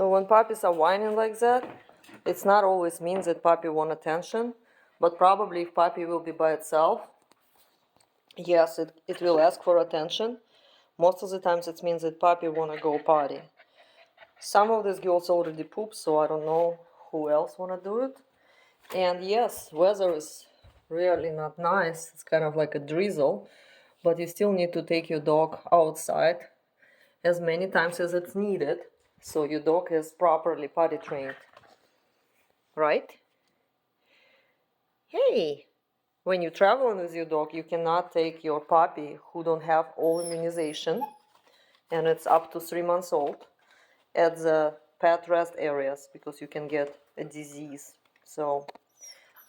So when puppies are whining like that, it's not always means that puppy want attention, but probably if puppy will be by itself, yes, it will ask for attention. Most of the times it means that puppy want to go potty. Some of these girls already poop, so I don't know who else want to do it. And yes, weather is really not nice. It's kind of like a drizzle, but you still need to take your dog outside as many times as it's needed, so your dog is properly potty trained. Right? Hey, when you're traveling with your dog, you cannot take your puppy who don't have all immunization, and it's up to 3 months old, at the pet rest areas, because you can get a disease. So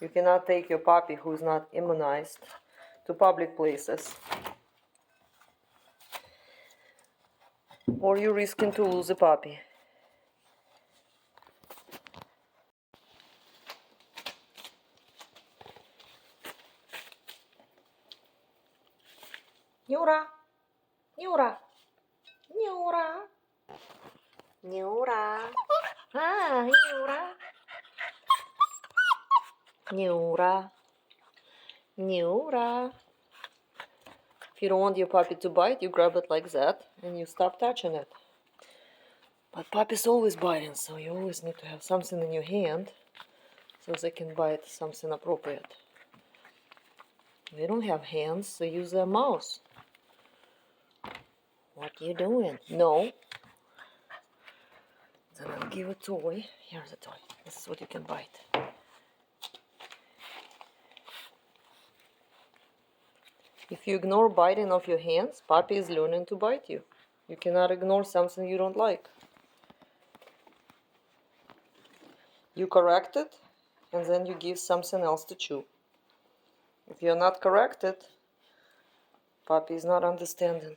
you cannot take your puppy who is not immunized to public places, or you're risking to lose a puppy. Нюра, Нюра, Нюра, Нюра, Нюра, Нюра, Нюра. If you don't want your puppy to bite, you grab it like that and you stop touching it. But puppies always biting, so you always need to have something in your hand so they can bite something appropriate. They don't have hands, so use their mouths. What are you doing? No. Then I'll give a toy. Here's a toy. This is what you can bite. If you ignore biting off your hands, puppy is learning to bite you. You cannot ignore something you don't like. You correct it, and then you give something else to chew. If you're not corrected, puppy is not understanding.